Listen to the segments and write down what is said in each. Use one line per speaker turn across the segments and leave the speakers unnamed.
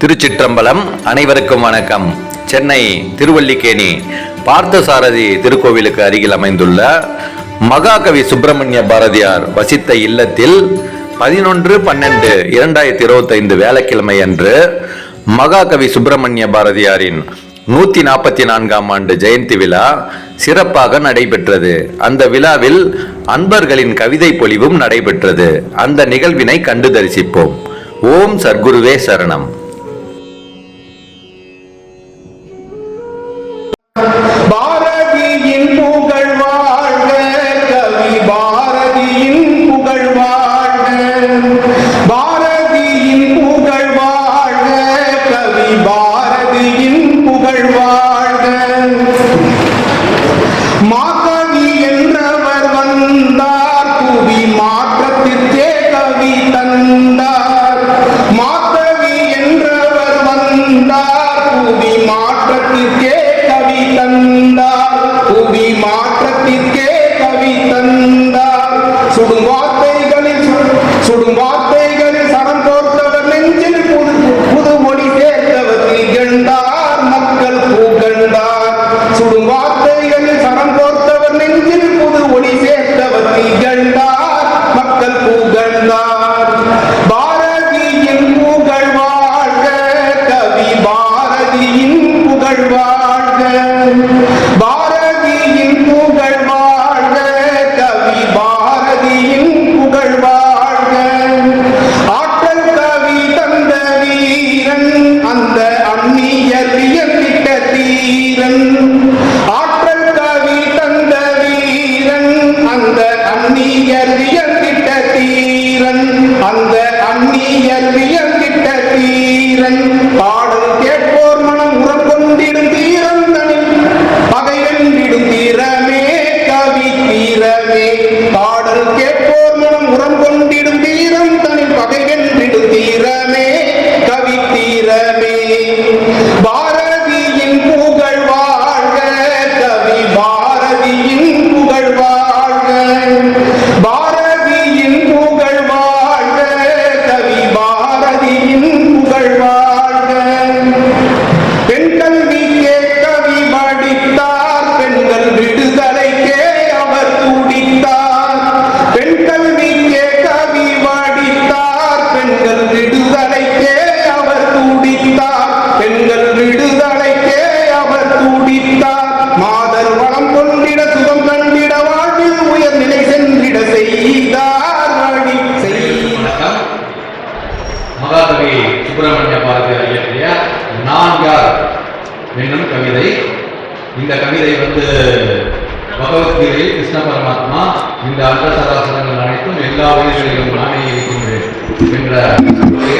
திருச்சிற்றம்பலம். அனைவருக்கும் வணக்கம். சென்னை திருவல்லிக்கேணி பார்த்தசாரதி திருக்கோவிலுக்கு அருகில் அமைந்துள்ள மகாகவி சுப்பிரமணிய பாரதியார் வசித்த இல்லத்தில் 11/12/2025 வியாழக்கிழமை அன்று மகாகவி சுப்பிரமணிய பாரதியாரின் 144ஆம் ஆண்டு ஜெயந்தி விழா சிறப்பாக நடைபெற்றது. அந்த விழாவில் அன்பர்களின் கவிதை பொழிவும் நடைபெற்றது. அந்த நிகழ்வினை கண்டு தரிசிப்போம். ஓம் சர்க்குருவே சரணம்.
பாரதியின் புகழ் வாழ்க, கவி பாரதியின் புகழ் வாழ்க. பாரதியின் புகழ் வாழ்க, கவி பாரதியின் புகழ் வாழ்க. மாகவி என்றவர் வந்தார், புவி மாற்றத்திற்கே கவி தந்தார். மாகவி என்றவர் வந்தார், புவி மாற்றத்திற்கே கவி தந்தார். புவி மாற்றத்திற்கே கவி தந்தார். சுடும் வார்த்தைகளில் சரம் கோர்த்தவர், நெஞ்சில் புது மொழி சேர்த்தவர் திகழ்ந்தார், மக்கள் புகழ்ந்தார். சுடும் வார்த்தைகளில் சரம் கோர்த்தவர், நெஞ்சில் புது ஒளி சேர்த்தவர் திகழ்ந்தார், மக்கள் புகழ்ந்தார். பாரதியின் புகழ் வாழ்க, கவி பாரதியின் புகழ் வாழ்க. பாரதியின் புகழ் வாழ்க, கவி பாரதியின் புகழ் வாழ்க. ஆற்றல் கவி தந்த வீரன், அந்த அந்நியர் வியந்திட்ட தீரன். ஆற்றல் கவி தந்த வீரன், அந்த அந்நியர் வியந்திட்ட தீரன். அந்த அந்நியர் வியந்திட்ட தீரன். பாடல் கேட்போர் மனம் உரம் கொண்டிடும் தீரன் தனில் பகை வென்றிடும் தீரமே, கவி தீரமே. பாடல் கேட்போர் மனம் உரம் கொண்டிடும் தீரன் தனில் பகை வென்றிடும் தீரமே, கவி தீரமே. பாரதியின் புகழ் வாழ்க, கவி பாரதியின் புகழ் வாழ்க. பாரதியின் புகழ் வாழ்க, கவி பாரதியின் புகழ் வாழ்க. பெண் கல்விக்கே கவி படித்தார், பெண்கள் விடுதலைக்கே அவர் துடித்தார். பெண் கல்விக்கே கவி படித்தார், பெண்கள் விடுதலைக்கே அவர் துடித்தார். பெண்கள் விடுதலைக்கே அவர் துடித்தார். மாதர் வளம் கொண்டிட, சுகம் கண்டிட, வாழ்வில் உயர்நிலை சென்றிட செய்தார் வழி செய்தார்.
மகாகவி சுப்பிரமணிய பாரதியார் இயற்றிய நான்கார் என்னும் கவிதை. இந்த கவிதை பகவத்கீதையில் கிருஷ்ண பரமாத்மா இந்த அண்டசராசரங்கள் அனைத்தும் எல்லா உயிர்களிலும் நானே இருக்கின்றேன் என்ற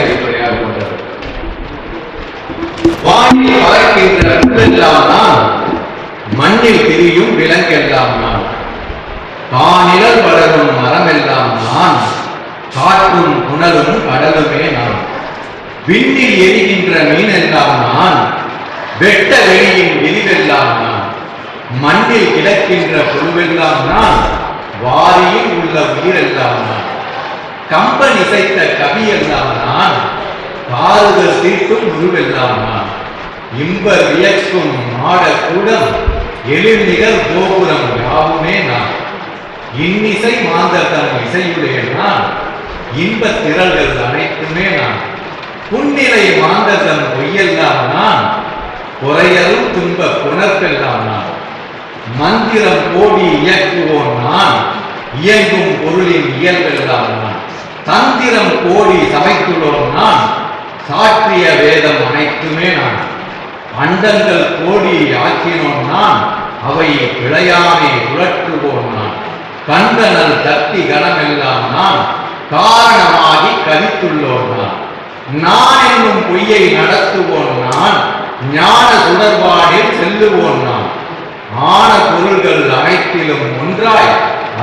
அடிப்படையாக கொண்டது. வானில் பறக்கின்ற புல்லெல்லாம் நான், மண்ணில் திரியும் விலங்கெல்லாம் நான். காணில் வளரும் மரமெல்லாம் நான், காற்றும் புனலும் கடலுமே நான். விண்ணில் எரிகின்ற மீனெல்லாம் நான், வெட்ட வெளியின் விரிவெல்லாம் நான். மண்ணில் கிடக்கின்ற புழுவெல்லாம் நான், வாரியில் உள்ள உயிரெல்லாம் நான். கம்பன் இசைத்த கவியெல்லாம் நான், காறுதல் தீர்க்கும் உருவெல்லாம் நான். இன்பர் வியக்கும் மாடக்கூடம், எழில்நிகர் கோபுரம் யாவுமே நான். இன்னிசை மாந்தர் தன் இசையுடைய நான், இன்பத் திரள்கள் அனைத்துமே நான். புன்னிலை மாந்தர் தன் பொய்யெல்லாம் நான், குறையலும் துன்ப புணர்ப்பெல்லாம் நான். மந்திரம் கோடி இயக்குவோன் நான், இயங்கும் பொருளின் இயல்பெல்லாம் நான். தந்திரம் கோடி சமைத்துள்ளோன் நான், சாற்றிய வேதம் அனைத்துமே நான். அண்டங்கள் கோடி ஆக்கினோன் நான், அவை பிழையாமை உழற்றுவோன் நான். கண்டனல் தட்டி கணமெல்லாம் நான், காரணமாகி கரித்துள்ளோன் நான். நான் என்னும் பொய்யை நடத்துவோன் நான், ஞான சுடர்பாடில் செல்லுவோன் நான். ஆன பொருள்கள் அனைத்திலும் ஒன்றாய்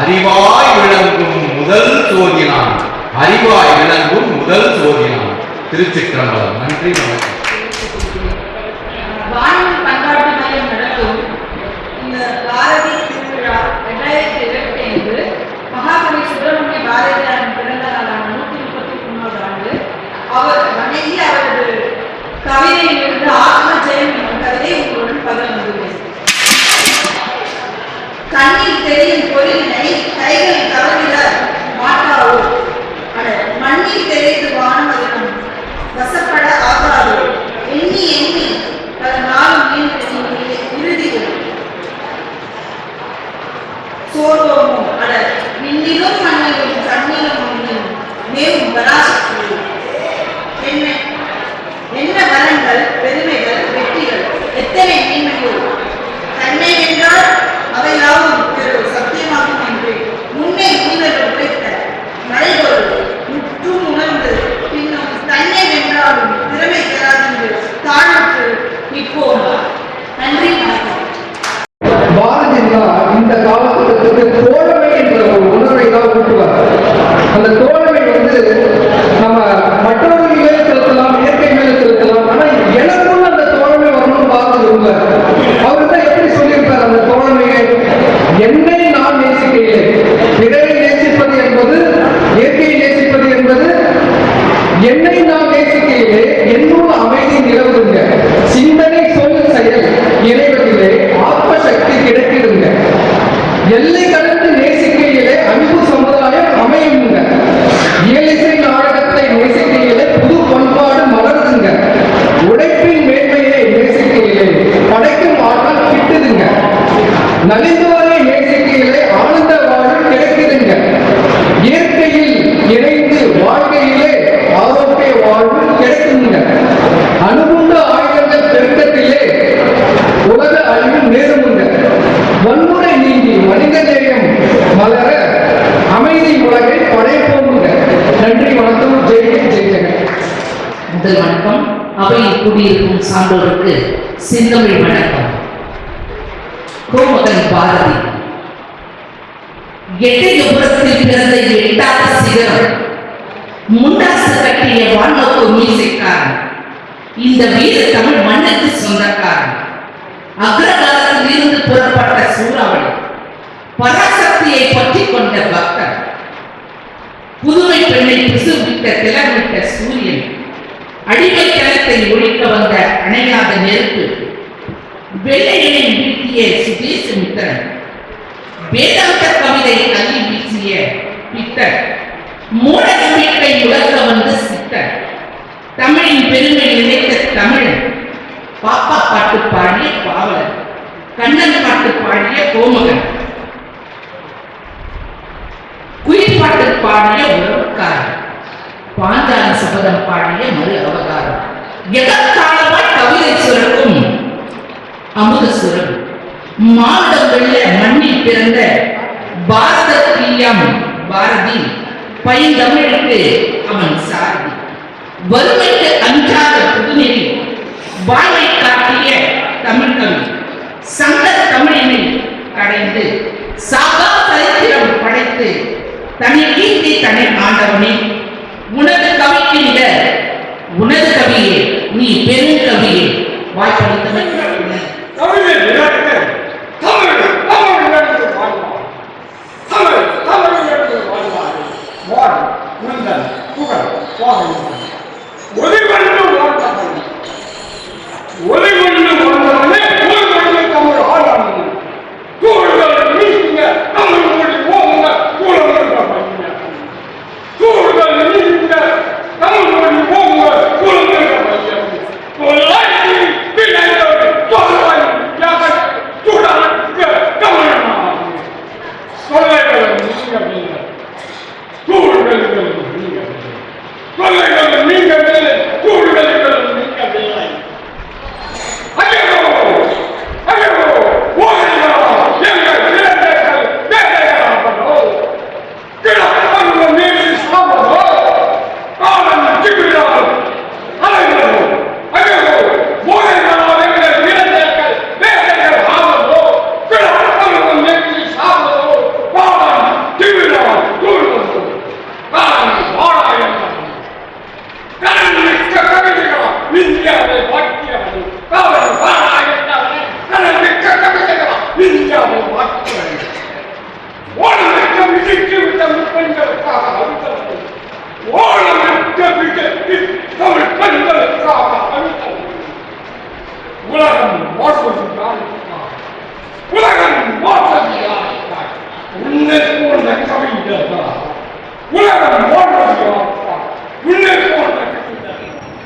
அறிவாய் விளங்கும் முதல் சோதினான். அறிவாய் விளங்கும் முதல் சோதினான். திருச்சிற்றம்பலம். நன்றி, வணக்கம்.
பண்பாட்டு மையம் நடத்தும் இந்த பாரதி திருவிழா 2025 மகாகவி சுப்பிரமணிய பாரதியாரின் பிறந்த நாளான 133ஆம் ஆண்டு அவர் வணங்கி அவரது
அவையில் கூடியிருக்கும் சான்றோருக்கு செந்தமிழ் வணக்கம். கோமகன் பாரதி எட்டயபுரத்தில் பிறந்த எட்டாத சிகரம், முண்டாசு கட்டிய வானோக்கு மீசைக்காரன், இந்த வீர தமிழ் மண்ணுக்கு சொந்தக்காரன், அக்ரகாலத்தில் இருந்து புறப்பட்ட சூறாவளி, பராசக்தியை பற்றி கொண்ட பக்தர், புதுமை பெண்ணை பிசுவிட்ட திலமிட்ட சூரியன், அடிமை தளத்தை ஒழிக்க வந்த அணையாத நெருப்பு, வெள்ளையனை வீழ்த்திய சுதேசமித்திரன், வேதாந்த கவிதை அள்ளி வீசிய பித்தர், மூட நம்பிக்கை உலக வந்த சித்தர், தமிழின் பெருமை நினைத்த தமிழன், பாப்பா பாட்டு பாடிய பாவலர், கண்ணன் பாட்டு பாடிய கோமகன், குயில் பாட்டு பாடிய உறவுக்காரர், பாஞ்சால சபதம் பாடிய மறு அவதாரம், எதற்காலமாய் கவிதை சுரக்கும் அமுத சுரம், மானுடம் வெள்ள மண்ணில் பிறந்த பாரத பிரியம் பாரதி, பைந்தமிழுக்கு அவன் சாரதி, வறுமைக்கு அஞ்சாத புதுநெறி வாழ்வை காட்டிய தமிழ் கவி, சங்க தமிழினை கடைந்து சாகா சரித்திரம் படைத்து தனி கீர்த்தி தனி ஆண்டவனே, உனது கவிக்கு நிகர் உனது கவியே, நீ பெருங்கவியே, வாய்ப்பளித்தவன்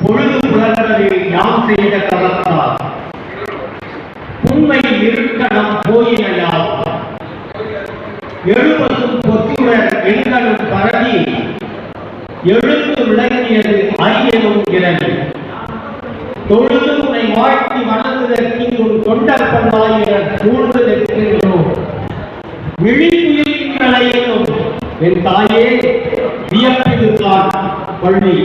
பொழுது புலர்ந்தது யாம் செய்த தவத்தால் உண்மை இருக்க நம் போயினையால் எழுபதும் பொத்தியுடன் எண்களும் பரவி எழுந்து விளங்கியது ஐயனும் இறந்து தொழுது உன்னை வாழ்த்தி வணங்குதற்கு உன் தொண்டர் பல்லாயிரம் சூழ்ந்து நிற்கின்றோம். விழிப்புயிரின் என் தாயே வியப்பிதுதான் பள்ளி